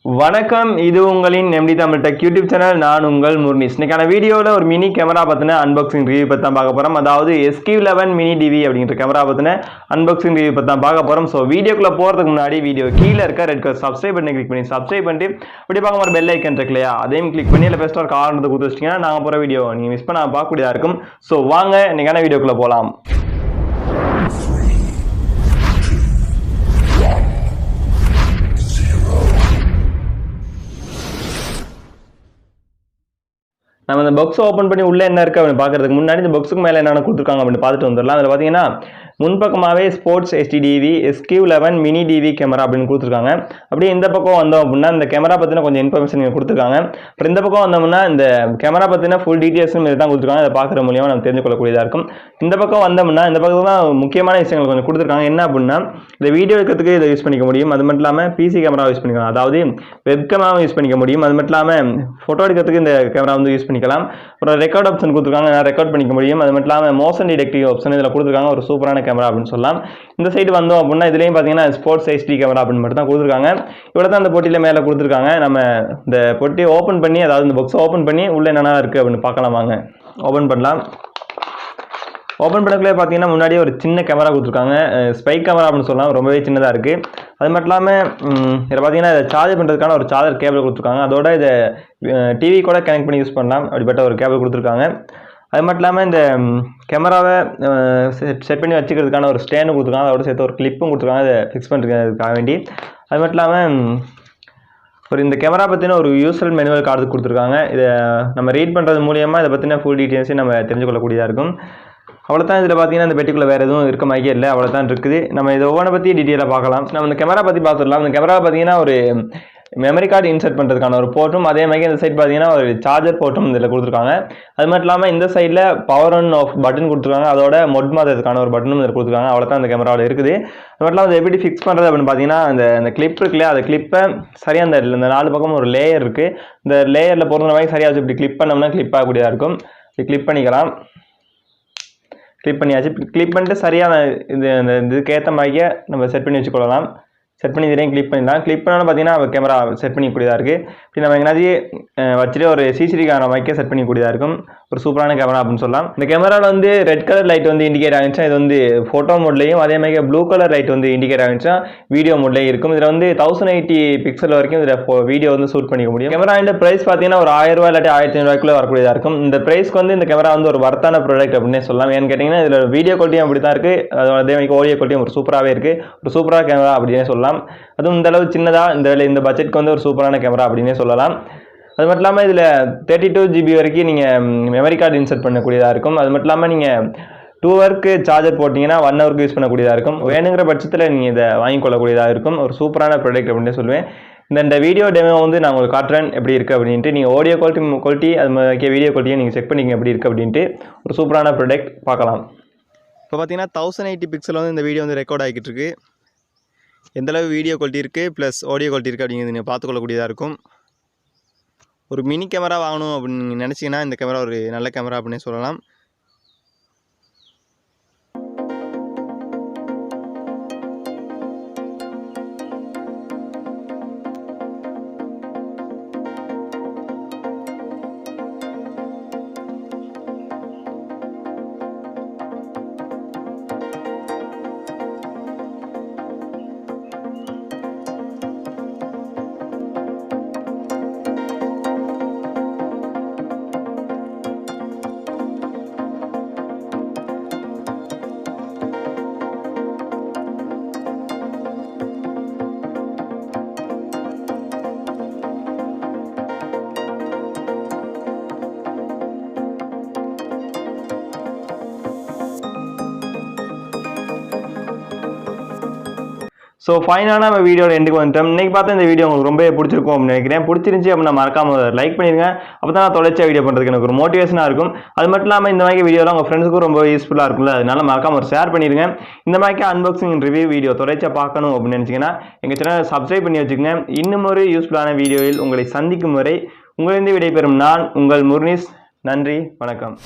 வணக்கம், இது உங்களின் MD Tamil tech YouTube channel. நான் உங்கள் முர்னிஸ். இன்னைக்கான வீடியோவில் ஒரு மினி கேமரா பற்றின அன்பாக்சிங் ரிவ்யூ பற்றி தான் பார்க்க போகிறோம். அதாவது SQ11 மினி டிவி அப்படிங்கிற கேமரா பற்றின அன்பாக்சிங் ரிவ்யூ பற்றி தான் பார்க்க போகிறோம். ஸோ வீடியோக்குள்ளே போகிறதுக்கு முன்னாடி வீடியோ கீழே இருக்க ரெட் கலர் சப்ஸ்கிரைப் பண்ணி கிளிக் பண்ணி சப்ஸ்கிரைப் பண்ணிட்டு அப்படி பார்க்க ஒரு பெல் ஐக்கன் இருக்கு இல்லையா, அதையும் கிளிக் பண்ணி இல்லை பெஸ்ட்டாக ஒரு காரணத்தை கொடுத்து வச்சிட்டிங்கன்னா நாங்கள் போகிற வீடியோ நீங்கள் மிஸ் பண்ண பார்க்கக்கூடியதாக இருக்கும். ஸோ வாங்க இன்னைக்கான வீடியோக்குள்ளே போகலாம். நம்ம இந்த பாக்ஸ் ஓப்பன் பண்ணி உள்ளே என்ன இருக்குது அப்படின்னு பார்க்கறதுக்கு முன்னாடி இந்த பாக்ஸுக்கு மேலே என்னென்ன கொடுத்துருக்காங்க அப்படின்னு பார்த்துட்டு வந்துடலாம். அதில் பார்த்தீங்கன்னா முன்பக்கமாகவே sports HDDV SQ11 mini TV camera அப்படின்னு கொடுத்துருக்காங்க. அப்படியே இந்த பக்கம் வந்தோம் அப்படின்னா இந்த கேமரா பற்றின கொஞ்சம் இன்ஃபர்மேஷன் நீங்கள் கொடுத்துருக்காங்க. அப்புறம் இந்த பக்கம் வந்தோம்னா இந்த கேமரா பற்றின ஃபுல் டீட்டெயில்ஸும் இது தான் கொடுத்துருக்காங்க. அதை பார்க்குற மூலியமாக நம்ம தெரிஞ்சு கொள்ளக்கூடியதாக இருக்கும். இந்த பக்கம் வந்தோம்னா இந்த பக்கம் தான் முக்கியமான விஷயங்கள் கொஞ்சம் கொடுத்துருக்காங்க. என்ன அப்படின்னா இந்த வீடியோ எடுக்கிறதுக்கு இதை யூஸ் பண்ணிக்க முடியும். அது மட்டும் இல்லாமல் PC கேமரா யூஸ் பண்ணிக்கலாம், அதாவது வெப் கேமராவும் யூஸ் பண்ணிக்க முடியும். அது மட்டும் இல்லாமல் ஃபோட்டோ எடுக்கிறதுக்கு இந்த கேமரா வந்து யூஸ் பண்ணிக்கலாம். அப்புறம் ரெக்கார்ட் ஆப்ஷன் கொடுத்துருக்காங்க, ரெக்கார்ட் பண்ணிக்க முடியும். அது மட்டும் இல்லாமல் மோஷன் டிடெக்டிவ் ஆப்ஷன் இதில் கொடுத்துருக்காங்க. ஒரு சூப்பரான கேமரா அப்படின்னு சொல்லலாம். இந்த சைடு வந்தோம் அப்படின்னா இதுலேயும் பார்த்தீங்கன்னா ஸ்போர்ட்ஸ் HD கேமரா அப்படின்னு மட்டும் தான் கொடுத்துருக்காங்க. இவ்வளோ தான் அந்த பொட்டியில் மேலே கொடுத்துருக்காங்க. நம்ம இந்த பொட்டியை ஓப்பன் பண்ணி, அதாவது இந்த பாக்ஸை ஓப்பன் பண்ணி உள்ளே என்னென்ன இருக்குது அப்படின்னு பார்க்கலாம். வாங்க ஓப்பன் பண்ணலாம். ஓப்பன் பண்ணக்குள்ளே பார்த்தீங்கன்னா முன்னாடியே ஒரு சின்ன கேமரா கொடுத்துருக்காங்க. ஸ்பைக் கேமரா அப்படின்னு சொல்லலாம், ரொம்பவே சின்னதாக இருக்குது. அது மட்டும் இல்லாமல் இதில் பார்த்தீங்கன்னா இதை சார்ஜ் பண்ணுறதுக்கான ஒரு சார்ஜர் கேபிள் கொடுத்துருக்காங்க. அதோட இதை டிவி கூட கனெக்ட் பண்ணி யூஸ் பண்ணலாம், அப்படிப்பட்ட ஒரு கேபிள் கொடுத்துருக்காங்க. அது மட்டும் இல்லாமல் இந்த கேமராவை செட் பண்ணி வச்சுக்கிறதுக்கான ஒரு ஸ்டேண்டு கொடுத்துருக்காங்க. அதோட சேர்த்து ஒரு கிளிப்பும் கொடுத்துருக்காங்க, அதை ஃபிக்ஸ் பண்ணுறதுக்காக வேண்டி. அது மட்டும் இல்லாமல் ஒரு இந்த கேமரா பற்றின ஒரு யூசர் மேனுவல் கார்டு கொடுத்துருக்காங்க. இதை நம்ம ரீட் பண்ணுறது மூலியமாக இதை பற்றின ஃபுல் டீட்டெயில்ஸையும் நம்ம தெரிஞ்சு கொள்ளக்கூடியதாக இருக்கும். அவ்வளோதான். இதில் பார்த்தீங்கன்னா இந்த பெட்டிக்குள்ளே வேறு எதுவும் இருக்க மாதிரியே இல்லை, அவ்வளோதான் இருக்குது. நம்ம இதை ஒவ்வொன்றை பற்றி டீட்டெயிலாக பார்க்கலாம். நம்ம இந்த கேமரா பற்றி பார்த்துடலாம். இந்த கேமரா பார்த்தீங்கன்னா ஒரு மெமரி கார்டு இன்சர்ட் பண்ணுறதுக்கான ஒரு போர்ட்டும், அதே மாதிரி இந்த சைட் பார்த்தீங்கன்னா ஒரு சார்ஜர் போர்ட்டும் இதில் கொடுத்துருக்காங்க. அது மட்டும் இல்லாமல் இந்த சைடில் பவர் ஆன் ஆஃப் பட்டன் கொடுத்துருக்காங்க. அதோட மொட் மாற்றுறதுக்கான ஒரு பட்டனும் இதில் கொடுத்துருக்காங்க. அவ்வளோதான் இந்த கேமராவில் இருக்குது. அது மட்டும் இல்லாமல் அதை எப்படி ஃபிக்ஸ் பண்ணுறது அப்படின்னு பார்த்தீங்கன்னா அந்த கிளிப் இருக்கு இல்லையா, அந்த கிளிப்பை சரியாக இந்த 4 பக்கம் ஒரு லேயர் இருக்குது. இந்த லேயரில் பொறுத்த மாதிரி சரியாக இப்படி கிளிப் பண்ணோம்னா கிளிப் ஆகக்கூடியதாக இருக்கும். இது கிளிப் பண்ணிக்கலாம். கிளிப் பண்ணியாச்சு. கிளிப் பண்ணிட்டு சரியான இதுக்கு ஏற்ற மாதிரியே நம்ம செட் பண்ணி வச்சுக்கொள்ளலாம். செட் பண்ணி இதையும் கிளிப் பண்ணிடலாம். கிளிப் பண்ணாலும் பார்த்தீங்கன்னா கேமரா செட் பண்ணிக்கூடியதாக இருக்குது. இப்படி நம்ம எங்கேனாச்சும் வச்சுட்டு ஒரு CCTV கேமரா மாதிரியே செட் பண்ணிக்கூடியதாக இருக்கும். ஒரு சூப்பரான கேமரா அப்படின்னு சொல்லலாம். இந்த கேமராவில் வந்து ரெட் கலர் லைட் வந்து இண்டிகேட் ஆகிடுச்சா, இது வந்து ஃபோட்டோ மோட்லையும், அதே மாதிரி ப்ளூ கலர் லைட் வந்து இண்டிகேட் ஆகிடுச்சா வீடியோ மோட்லேயும் இருக்கும். இதில் வந்து 1080 பிக்சல் வரைக்கும் இதில் வீடியோ வந்து ஷூட் பண்ணிக்க முடியும். கேமரா இந்த ப்ரைஸ் பார்த்தீங்கன்னா ஒரு 1000 ரூபா இல்லாட்டி 1500 வரக்கூடியதாக இருக்கும். இந்த ப்ரைஸ்க்கு வந்து இந்த கேமரா வந்து ஒரு வர்த்தான ப்ராடக்ட் அப்படின்னே சொல்லலாம். ஏன்னு கேட்டிங்கன்னா இதில் வீடியோ குவாலிட்டியும் அப்படி தான் இருக்குது, அதே மாதிரி ஆடியோ குவாலிட்டியும் ஒரு சூப்பராகவே இருக்குது. ஒரு சூப்பராக கேமரா அப்படின்னே சொல்லலாம். அதுவும் இந்த அளவு சின்னதாக இந்த பட்ஜெட்க்கு வந்து ஒரு சூப்பரான கேமரா அப்படின்னே சொல்லலாம். அது மட்டும் இல்லாமல் இதில் 32 GB வரைக்கும் நீங்கள் மெமரி கார்டு இன்சர்ட் பண்ணக்கூடியதாக இருக்கும். அது மட்டும் இல்லாமல் நீங்கள் 2 ஹவருக்கு சார்ஜர் போட்டிங்கன்னா 1 ஹவருக்கு யூஸ் பண்ணக்கூடியதாக இருக்கும். வேணுங்கிற பட்சத்தில் நீங்கள் இதை வாங்கிக்கொள்ளக்கூடியதாக இருக்கும். ஒரு சூப்பரான ப்ராடக்ட் அப்படின்னு சொல்லுவேன். இந்த வீடியோ டெமோ வந்து நான் உங்களுக்கு காட்டுறேன் எப்படி இருக்குது அப்படின்ட்டு. நீங்கள் ஆடியோ குவாலிட்டி அது மாதிரி வீடியோ குவாலிட்டியை நீங்கள் செக் பண்ணிங்க எப்படி இருக்குது அப்படின்ட்டு. ஒரு சூப்பரான ப்ராடக்ட் பார்க்கலாம். இப்போ பார்த்தீங்கன்னா 1080 பிக்சல் வந்து இந்த வீடியோ வந்து ரெக்கார்ட் ஆகிட்டு இருக்கு. எந்தளவு வீடியோ குவாலிட்டி இருக்குது ப்ளஸ் ஆடியோ குவாலிட்டி இருக்குது அப்படிங்கிறது நீங்கள் பார்த்துக்கொள்ளக்கூடியதாக இருக்கும். ஒரு மினி கேமரா வாங்கணும் அப்படின்னு நீங்கள் நினச்சிங்கன்னா இந்த கேமரா ஒரு நல்ல கேமரா அப்படின்னு சொல்லலாம். ஸோ ஃபைனாக நம்ம வீடியோட எண்டுக்கு வந்துட்டோம். இன்றைக்கி பார்த்தா இந்த வீடியோ உங்களுக்கு ரொம்ப பிடிச்சிருக்கும் அப்படின்னு நினைக்கிறேன். பிடிச்சிருந்துச்சி அப்படின்னா மறக்காம லைக் பண்ணிடுங்க. அப்போ தான் நான் தொடர்ச்சியாக வீடியோ பண்ணுறதுக்கு எனக்கு ஒரு மோட்டிவேஷனாக இருக்கும். அது மட்டும் இல்லாமல் இந்த மாதிரி வீடியோலாம் உங்கள் ஃப்ரெண்ட்ஸுக்கும் ரொம்ப யூஸ்ஃபுல்லாக இருக்கும்ல, அதனால மறக்காம ஒரு ஷேர் பண்ணிடுங்க. இந்த மாதிரி அன்பாக்சிங் ரிவ்யூ வீடியோ தொடர்ச்சியாக பார்க்கணும் அப்படின்னு நினச்சிங்கன்னா எங்கள் சேனலை சப்ஸ்கிரைப் பண்ணி வச்சுக்கோங்க. இன்னும் ஒரு யூஸ்ஃபுல்லான வீடியோவில் உங்களை சந்திக்கும் வரை உங்களிருந்து விடைபெறும் நான் உங்கள் முர்னிஸ். நன்றி, வணக்கம்.